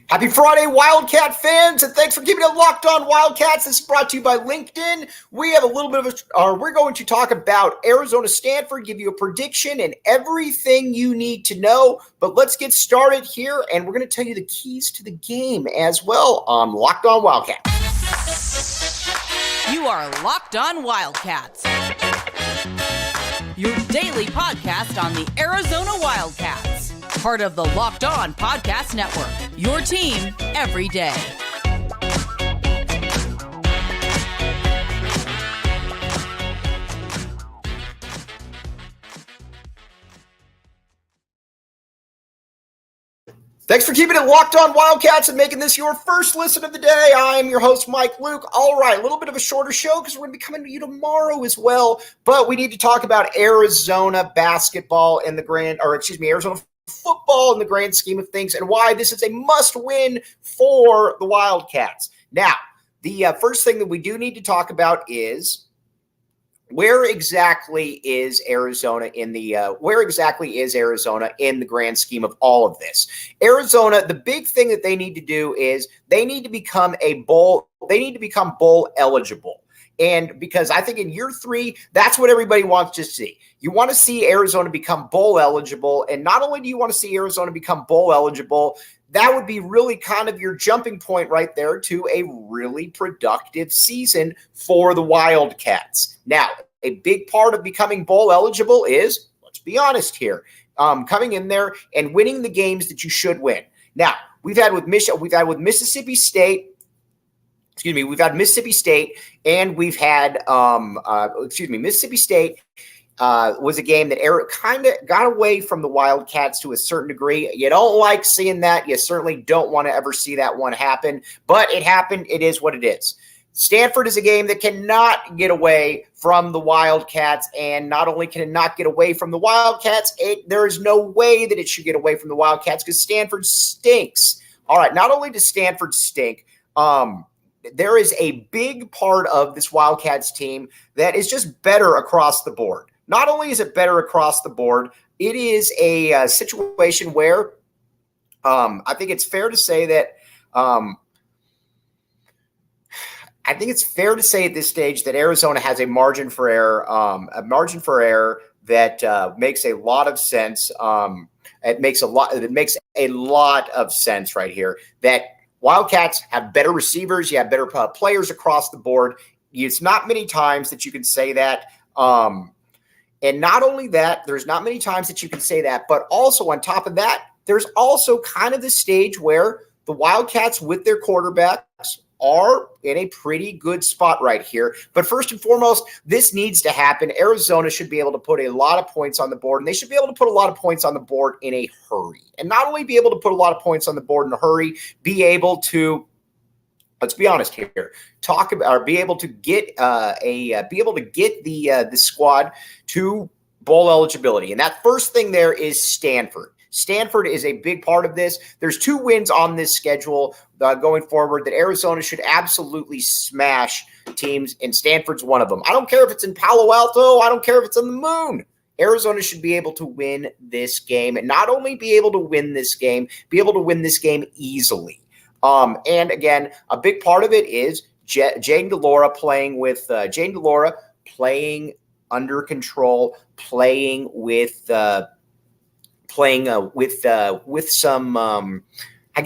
Happy Friday, Wildcat fans, and thanks for keeping it locked on Wildcats. This is brought to you by LinkedIn. We have a little bit of we're going to talk about Arizona Stanford, give you a prediction and everything you need to know. But let's get started here, and we're going to tell you the keys to the game as well on Locked On Wildcats. You are Locked On Wildcats, your daily podcast on the Arizona Wildcats. Part of the Locked On Podcast Network, your team every day. Thanks for keeping it locked on Wildcats and making this your first listen of the day. I am your host, Mike Luke. All right, a little bit of a shorter show because we're going to be coming to you tomorrow as well. But we need to talk about Arizona basketball in the Arizona football in the grand scheme of things and why this is a must-win for the Wildcats. Now, the first thing that we do need to talk about is where exactly is Arizona in the grand scheme of all of this? Arizona, the big thing that they need to do is they need to become bowl eligible. And because I think in year 3, that's what everybody wants to see. You want to see Arizona become bowl eligible. And not only do you want to see Arizona become bowl eligible, that would be really kind of your jumping point right there to a really productive season for the Wildcats. Now, a big part of becoming bowl eligible is, let's be honest here, coming in there and winning the games that you should win. Now, we've had Mississippi State. We've had Mississippi State, and we've had Mississippi State was a game that kind of got away from the Wildcats to a certain degree. You don't like seeing that. You certainly don't want to ever see that one happen, but it happened. It is what it is. Stanford is a game that cannot get away from the Wildcats, and not only can it not get away from the Wildcats, there is no way that it should get away from the Wildcats because Stanford stinks. All right, not only does Stanford stink, there is a big part of this Wildcats team that is just better across the board. Not only is it better across the board, it is a situation where I think it's fair to say that at this stage that Arizona has a margin for error, that makes a lot of sense. It makes a lot of sense right here that Wildcats have better receivers. You have better players across the board. It's not many times that you can say that. And not only that, there's not many times that you can say that, but also on top of that, there's also kind of the stage where the Wildcats with their quarterbacks are in a pretty good spot right here. But first and foremost, this needs to happen. Arizona should be able to put a lot of points on the board, and they should be able to put a lot of points on the board in a hurry. And not only be able to put a lot of points on the board in a hurry, be able to, let's be honest here, be able to get the squad to bowl eligibility. And that first thing there is Stanford. Stanford is a big part of this. There's 2 wins on this schedule going forward that Arizona should absolutely smash teams, and Stanford's one of them. I don't care if it's in Palo Alto. I don't care if it's on the moon. Arizona should be able to win this game, and not only be able to win this game, be able to win this game easily. And again, a big part of it is Jane DeLaura playing under control, playing with some,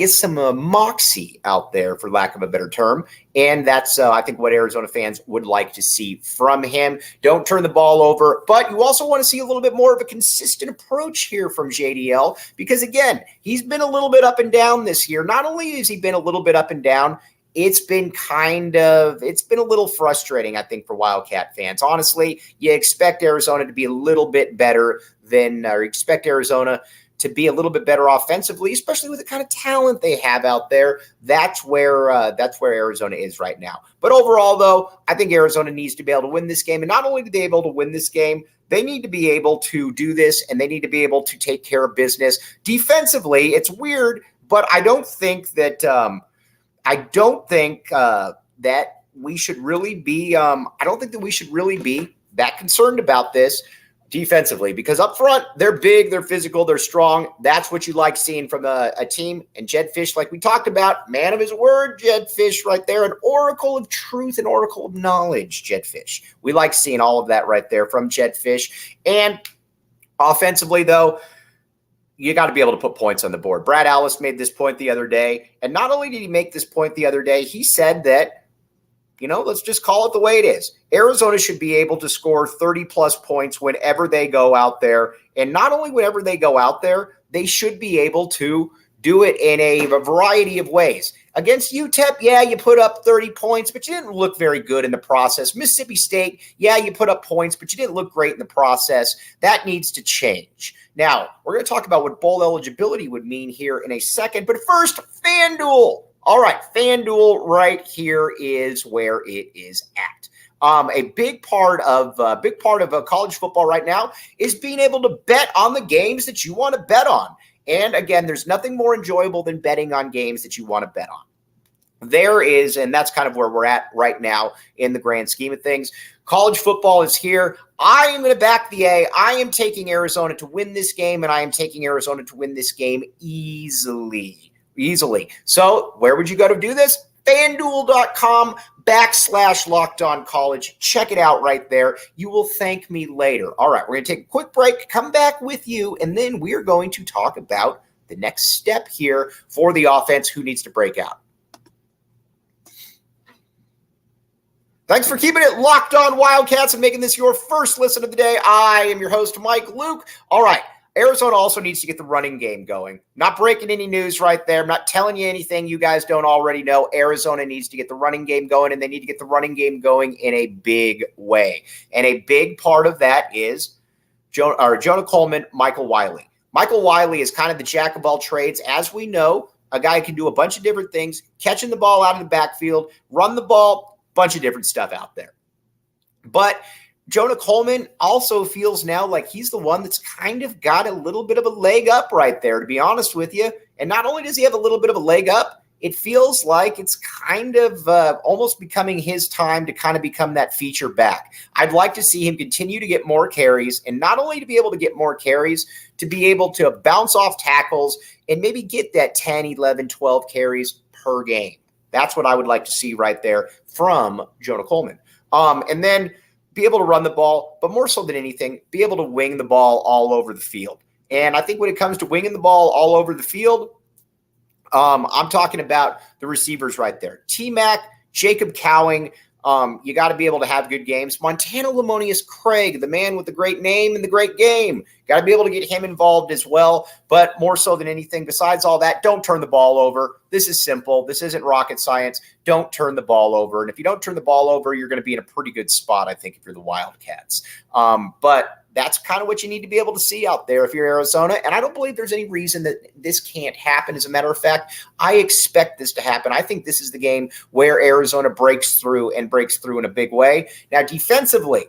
some moxie out there, for lack of a better term. And that's, I think, what Arizona fans would like to see from him. Don't turn the ball over, but you also want to see a little bit more of a consistent approach here from JDL because, again, he's been a little bit up and down this year. Not only has he been a little bit up and down, it's been a little frustrating, I think, for Wildcat fans. Honestly, you expect Arizona to be a little bit better offensively, especially with the kind of talent they have out there. That's where Arizona is right now. But overall, though, I think Arizona needs to be able to win this game. And not only do they able to win this game, they need to be able to do this, and they need to be able to take care of business. Defensively, it's weird, but I don't think that we should really be that concerned about this. defensively, because up front, they're big, they're physical, they're strong. That's what you like seeing from a team. And Jedd Fisch, like we talked about, man of his word, Jedd Fisch right there, an oracle of truth, an oracle of knowledge, Jedd Fisch. We like seeing all of that right there from Jedd Fisch. And offensively, though, you got to be able to put points on the board. Brad Allis made this point the other day. And not only did he make this point the other day, he said that, let's just call it the way it is. Arizona should be able to score 30-plus points whenever they go out there. And not only whenever they go out there, they should be able to do it in a variety of ways. Against UTEP, yeah, you put up 30 points, but you didn't look very good in the process. Mississippi State, yeah, you put up points, but you didn't look great in the process. That needs to change. Now, we're going to talk about what bowl eligibility would mean here in a second. But first, FanDuel. All right, FanDuel right here is where it is at. A big part of college football right now is being able to bet on the games that you want to bet on. And again, there's nothing more enjoyable than betting on games that you want to bet on. There is, and that's kind of where we're at right now in the grand scheme of things. College football is here. I am going to back the A. I am taking Arizona to win this game, and I am taking Arizona to win this game easily. So where would you go to do this? FanDuel.com/LockedOnCollege. Check it out right there. You will thank me later. All right, we're going to take a quick break, come back with you, and then we're going to talk about the next step here for the offense who needs to break out. Thanks for keeping it locked on Wildcats and making this your first listen of the day. I am your host, Mike Luke. All right. Arizona also needs to get the running game going. Not breaking any news right there. I'm not telling you anything you guys don't already know. Arizona needs to get the running game going, and they need to get the running game going in a big way. And a big part of that is Jonah Coleman, Michael Wiley. Michael Wiley is kind of the jack of all trades. As we know, a guy can do a bunch of different things, catching the ball out of the backfield, run the ball, bunch of different stuff out there. But Jonah Coleman also feels now like he's the one that's kind of got a little bit of a leg up right there, to be honest with you. And not only does he have a little bit of a leg up, it feels like it's kind of almost becoming his time to kind of become that feature back. I'd like to see him continue to get more carries, and not only to be able to get more carries, to be able to bounce off tackles and maybe get that 10, 11, 12 carries per game. That's what I would like to see right there from Jonah Coleman. And then be able to run the ball, but more so than anything, be able to wing the ball all over the field. And I think when it comes to winging the ball all over the field, I'm talking about the receivers right there. T-Mac, Jacob Cowing, you got to be able to have good games. Montana Lamonius Craig, the man with the great name and the great game. Got to be able to get him involved as well. But more so than anything, besides all that, don't turn the ball over. This is simple. This isn't rocket science. Don't turn the ball over. And if you don't turn the ball over, you're going to be in a pretty good spot, I think, if you're the Wildcats. But that's kind of what you need to be able to see out there if you're Arizona. And I don't believe there's any reason that this can't happen. As a matter of fact, I expect this to happen. I think this is the game where Arizona breaks through in a big way. Now, defensively,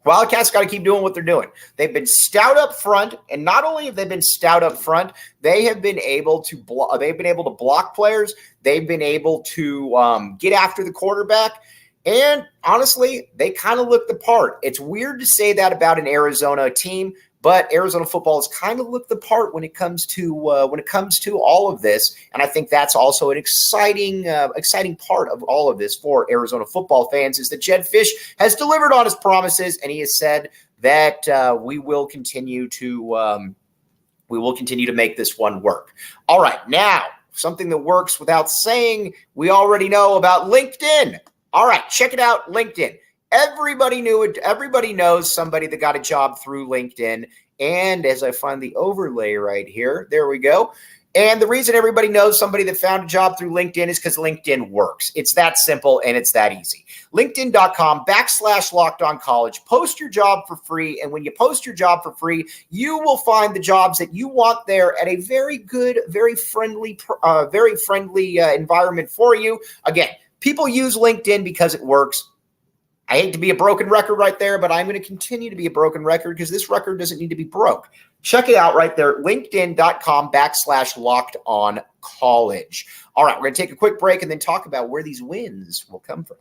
Wildcats got to keep doing what they're doing. They've been stout up front, and not only have they been stout up front, they have been able to block players. They've been able to get after the quarterback. And honestly, they kind of look the part. It's weird to say that about an Arizona team, but Arizona football has kind of looked the part when it comes to all of this. And I think that's also an exciting part of all of this for Arizona football fans is that Jedd Fisch has delivered on his promises, and he has said that we will continue to make this one work. All right, now something that works without saying we already know about LinkedIn. All right, check it out, LinkedIn. Everybody knew it. Everybody knows somebody that got a job through LinkedIn. And as I find the overlay right here, there we go. And the reason everybody knows somebody that found a job through LinkedIn is because LinkedIn works. It's that simple and it's that easy. LinkedIn.com/LockedOnCollege. Post your job for free. And when you post your job for free, you will find the jobs that you want there at a very good, very friendly environment for you. Again, people use LinkedIn because it works. I hate to be a broken record right there, but I'm going to continue to be a broken record because this record doesn't need to be broke. Check it out right there, LinkedIn.com/LockedOnCollege. All right, we're going to take a quick break and then talk about where these wins will come from.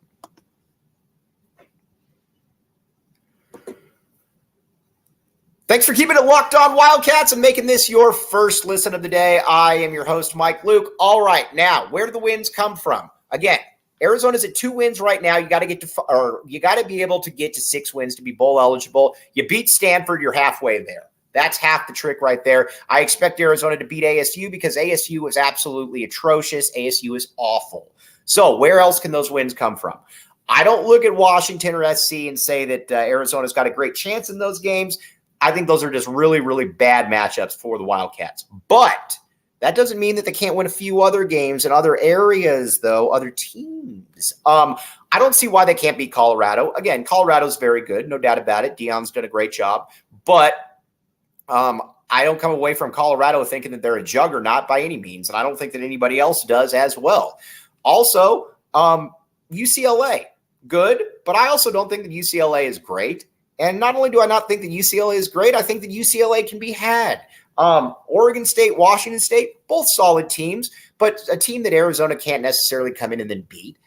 Thanks for keeping it locked on Wildcats and making this your first listen of the day. I am your host, Mike Luke. All right, now, where do the wins come from? Again, Arizona's at 2 wins right now. You got to be able to get to 6 wins to be bowl eligible. You beat Stanford, you're halfway there. That's half the trick right there. I expect Arizona to beat ASU because ASU was absolutely atrocious. ASU is awful. So where else can those wins come from? I don't look at Washington or SC and say that Arizona's got a great chance in those games. I think those are just really, really bad matchups for the Wildcats. But that doesn't mean that they can't win a few other games in other areas, though, other teams. I don't see why they can't beat Colorado. Again, Colorado's very good, no doubt about it. Deion's done a great job. But I don't come away from Colorado thinking that they're a juggernaut by any means, and I don't think that anybody else does as well. Also, UCLA, good, but I also don't think that UCLA is great. And not only do I not think that UCLA is great, I think that UCLA can be had. Oregon State, Washington State, both solid teams, but a team that Arizona can't necessarily come in and then beat.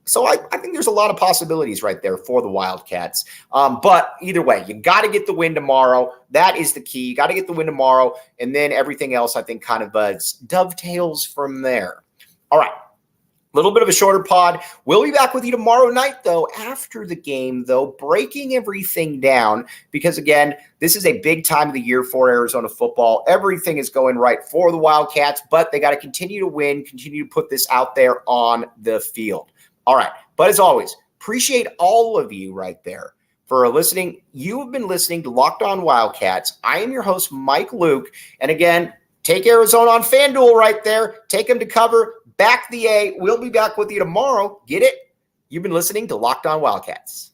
So I think there's a lot of possibilities right there for the Wildcats. But either way, you got to get the win tomorrow. That is the key. You got to get the win tomorrow, and then everything else I think kind of dovetails from there. All right. A little bit of a shorter pod. We'll be back with you tomorrow night, though, after the game, though, breaking everything down because, again, this is a big time of the year for Arizona football. Everything is going right for the Wildcats, but they got to continue to win, continue to put this out there on the field. All right. But as always, appreciate all of you right there for listening. You have been listening to Locked On Wildcats. I am your host, Mike Luke. And again, take Arizona on FanDuel right there. Take them to cover. Back the A. We'll be back with you tomorrow. Get it? You've been listening to Locked On Wildcats.